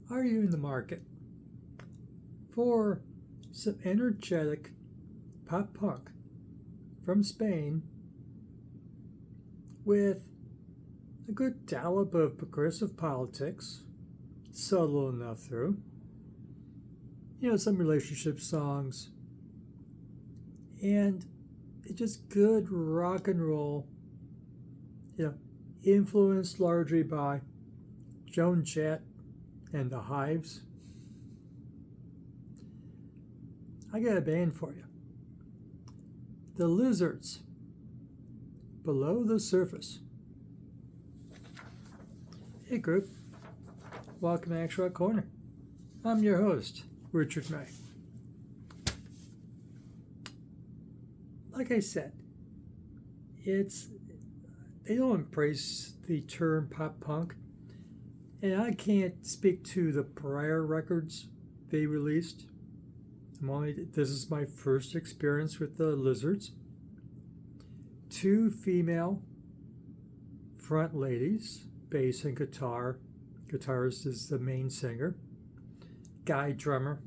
Are you in the market for some energetic pop punk from Spain with a good dollop of progressive politics, subtle enough through, some relationship songs, and it's just good rock and roll, influenced largely by Joan Jett and the Hives? I got a band for you. The Lizards, Below the Surface. Hey group, welcome to Axe Rock Corner. I'm your host, Richard May. Like I said, they don't embrace the term pop punk, and I can't speak to the prior records they released. This is my first experience with the Lizards. Two female front ladies, bass and guitar. Guitarist is the main singer. Guy drummer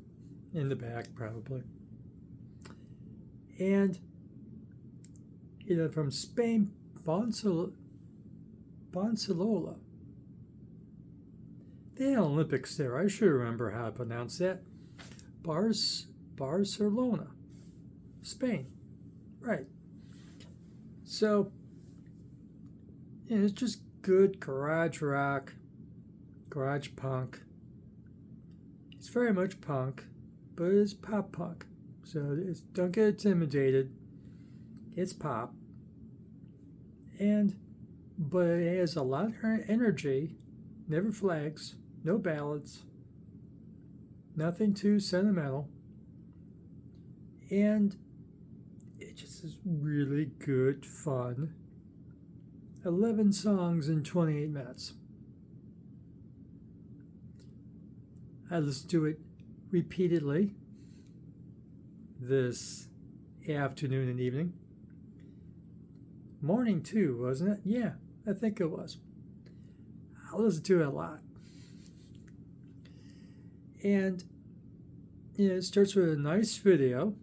in the back, probably. And, from Spain, Barcelona. They had Olympics there. I should remember how to pronounce that. Barcelona, Spain. Right. So, it's just good garage rock, garage punk. It's very much punk, but it's pop punk. So don't get intimidated. It's pop. But it has a lot of energy, never flags, no ballads, nothing too sentimental. And it just is really good fun. 11 songs in 28 minutes. I listened to it repeatedly this afternoon and evening. Morning too, wasn't it? Yeah, I think it was. I listened to it a lot. And it starts with a nice video.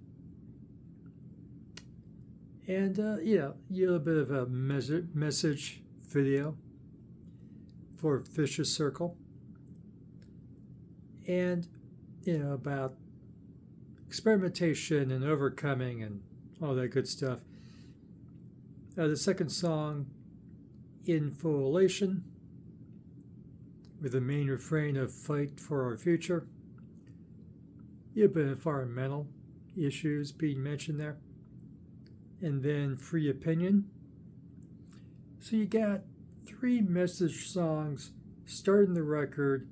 And, a little bit of a message video for Vicious Circle. And, about experimentation and overcoming and all that good stuff. The second song, Infolation, with the main refrain of Fight for Our Future. A bit of environmental issues being mentioned there. And then Free Opinion. So you got 3 message songs starting the record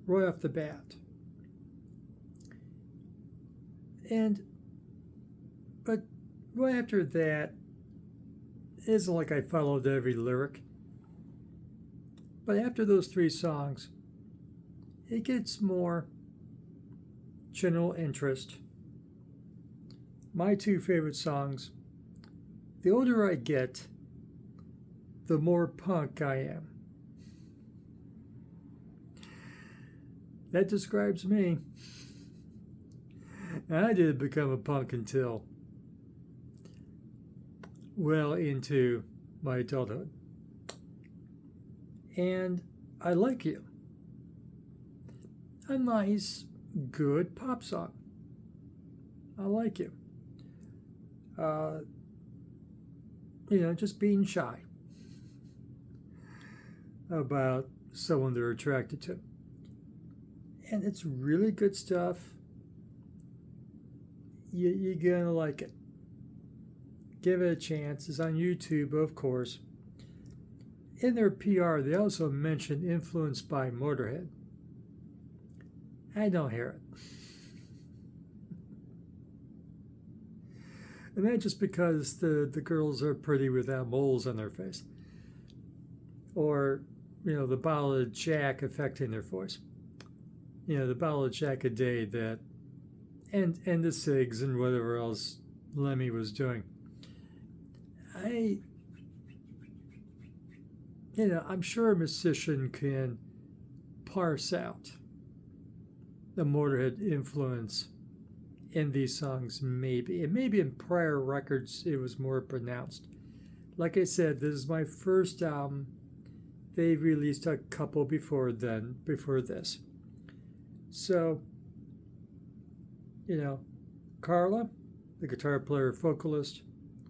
right off the bat. But right after that, it isn't like I followed every lyric. But after those 3 songs, it gets more general interest. My 2 favorite songs. The older I get, the more punk I am. That describes me. I didn't become a punk until well into my adulthood. And I Like You. A nice, good pop song. I Like You. Just being shy about someone they're attracted to. And it's really good stuff. You're going to like it. Give it a chance. It's on YouTube, of course. In their PR, they also mention influenced by Motorhead. I don't hear it. And that's just because the girls are pretty without moles on their face. Or, the bottle of Jack affecting their voice. The bottle of Jack a day that, and the cigs and whatever else Lemmy was doing. I'm sure a musician can parse out the Motorhead influence in these songs, maybe. And maybe in prior records it was more pronounced. Like I said, this is my first album. They released a couple before this. So, Carla, the guitar player vocalist,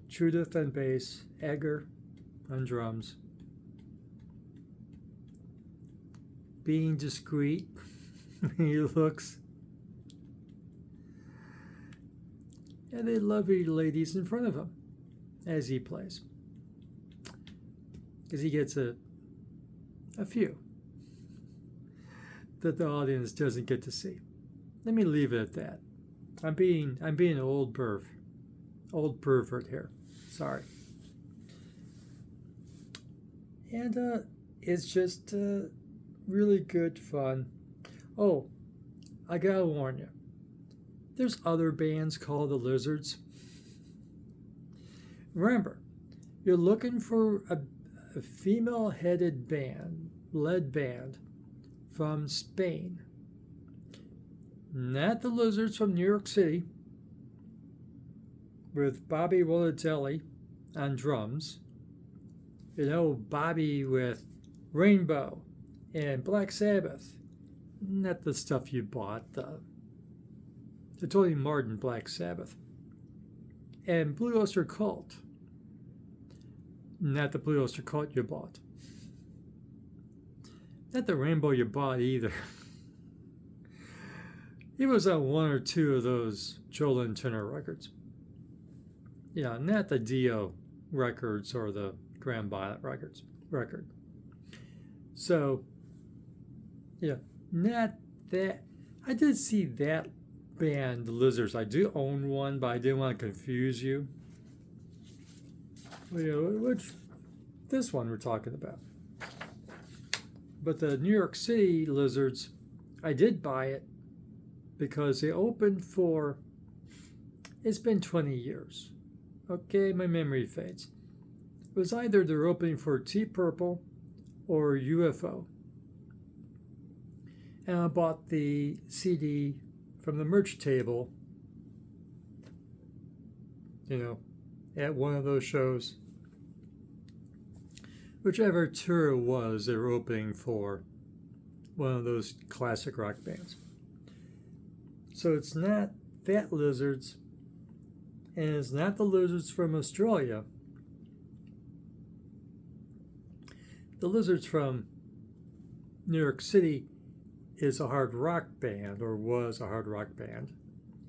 Judith on bass, Edgar on drums. Being discreet, he looks. And they lovely ladies in front of him as he plays. Because he gets a few that the audience doesn't get to see. Let me leave it at that. I'm being an old pervert here. Sorry. And it's just really good fun. Oh, I gotta warn you. There's other bands called the Lizards. Remember, you're looking for a female-headed lead band from Spain. Not the Lizards from New York City, with Bobby Rolodelli on drums. Bobby with Rainbow and Black Sabbath. Not the stuff you bought. The Tony Martin Black Sabbath. And Blue Oyster Cult. Not the Blue Oyster Cult you bought. Not the Rainbow you bought either. It was on one or two of those Joe Lynn Turner records. Not the Dio records or the Graham Violet record. So, not that. I did see that band, the Lizards. I do own one, but I didn't want to confuse you. Which, this one we're talking about. But the New York City Lizards, I did buy it because they opened for, it's been 20 years. Okay, my memory fades. It was either they're opening for T Purple or UFO. And I bought the CD from the merch table, at one of those shows. Whichever tour it was, they were opening for one of those classic rock bands. So it's not that Lizards, and it's not the Lizards from Australia. The Lizards from New York City is a hard rock band, or was a hard rock band,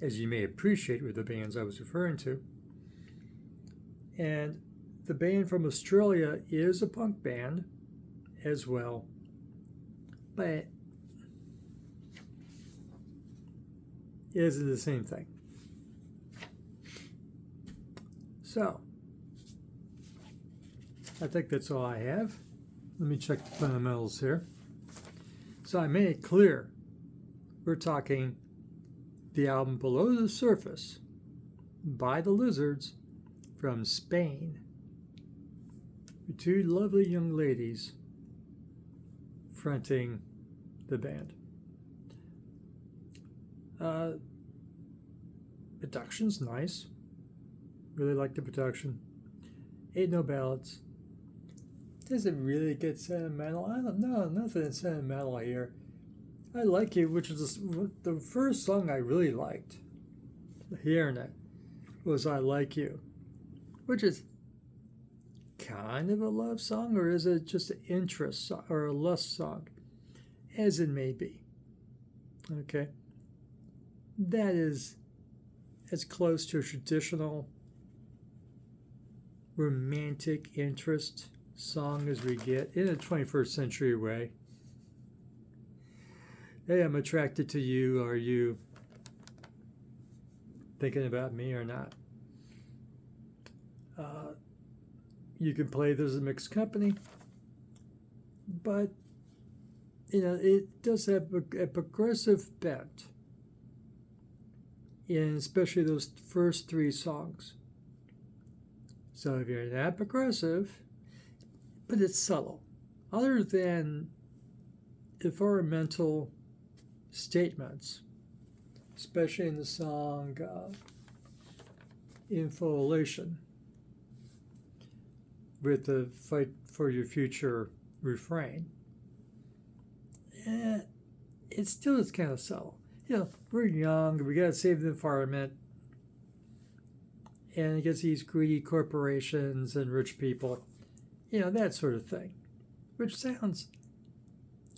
as you may appreciate with the bands I was referring to. And the band from Australia is a punk band as well, but it isn't the same thing. So, I think that's all I have. Let me check the fundamentals here. So I made it clear, we're talking the album Below the Surface by the Lizards from Spain. Two lovely young ladies fronting the band. Production's nice. Really like the production. Ain't no ballads. Does it really get sentimental? I don't know. Nothing sentimental here. I Like You, which is the first song I really liked. Hearing it was I Like You, which is kind of a love song, or is it just an interest song or a lust song? As it may be. Okay. That is as close to a traditional romantic interest song as we get in a 21st century way. Hey, I'm attracted to you. Are you thinking about me or not? You can play this as a mixed company, but it does have a progressive bent, and especially those first three songs. So if you're not progressive, but it's subtle, other than environmental statements especially in the song Infolation with the Fight for Your Future refrain. It still is kind of subtle. We're young, we gotta save the environment, and it gets these greedy corporations and rich people, that sort of thing, which sounds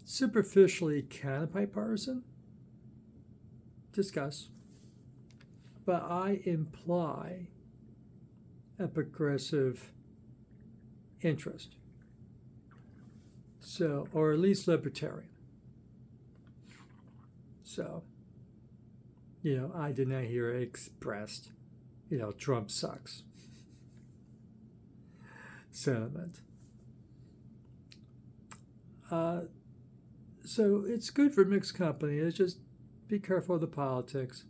superficially kind of bipartisan. Discuss. But I imply a progressive interest. So, or at least libertarian. So, I did not hear it expressed, Trump sucks sentiment. So it's good for mixed company. It's just be careful of the politics.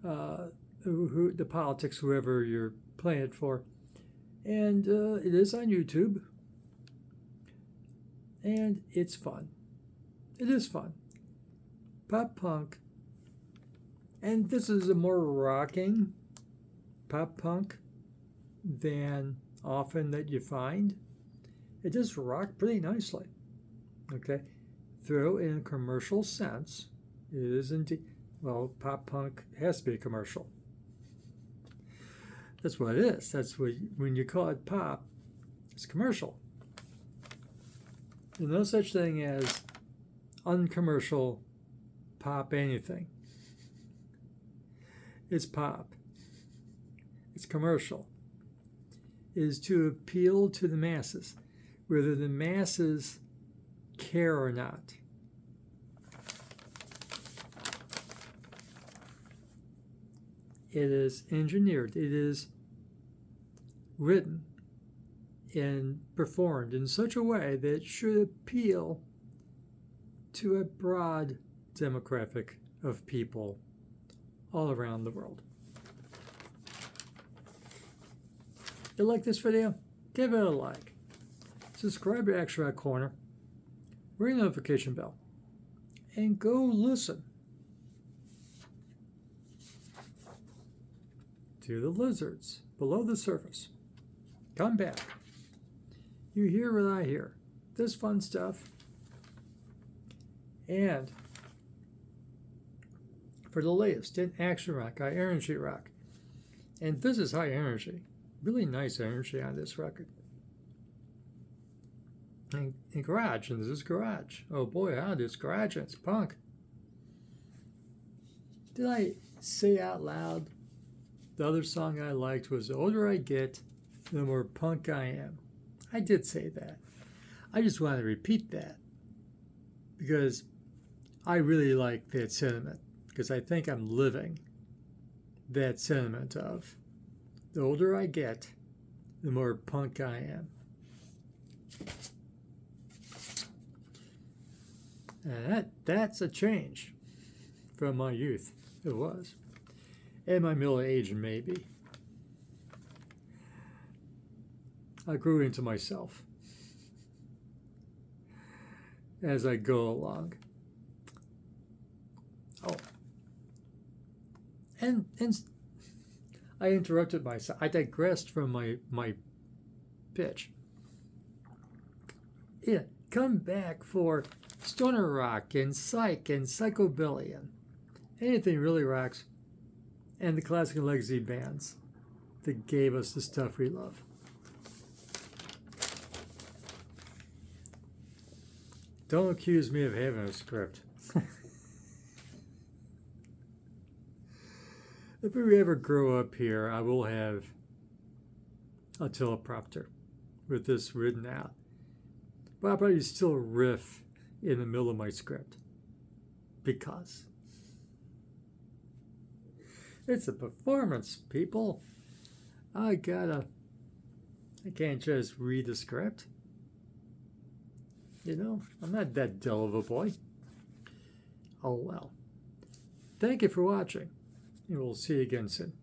The politics, whoever you're playing it for. And it is on YouTube. And it's fun. It is fun. Pop punk. And this is a more rocking pop punk than often that you find. It does rock pretty nicely. Okay? Though in a commercial sense, it is indeed, well, pop punk has to be commercial. That's what it is. That's what, when you call it pop, it's commercial. There's no such thing as uncommercial pop anything. It's pop. It's commercial. It is to appeal to the masses, whether the masses care or not. It is engineered. It is written and performed in such a way that it should appeal to a broad demographic of people all around the world. You like this video? Give it a like. Subscribe to Action Rock Corner. Ring the notification bell. And go listen to the lizards below the surface. Come back. You hear what I hear. This fun stuff. And for the latest in Action Rock, High Energy Rock. And this is high energy. Really nice energy on this record. And garage, and this is garage. Oh boy, this garage, and it's punk. Did I say out loud the other song I liked was The Older I Get, the More Punk I Am? I did say that. I just want to repeat that because I really like that sentiment, because I think I'm living that sentiment of the older I get, the more punk I am. And that's a change from my youth. It was. And my middle age, maybe. I grew into myself as I go along. Oh. And I interrupted myself. I digressed from my pitch. Yeah, come back for stoner rock and psych and psychobilly and anything really rocks, and the classic and legacy bands that gave us the stuff we love. Don't accuse me of having a script. If we ever grow up here, I will have a teleprompter with this written out. But I'll probably still riff in the middle of my script because it's a performance, people. I can't just read the script. I'm not that dull of a boy. Oh well. Thank you for watching, and we'll see you again soon.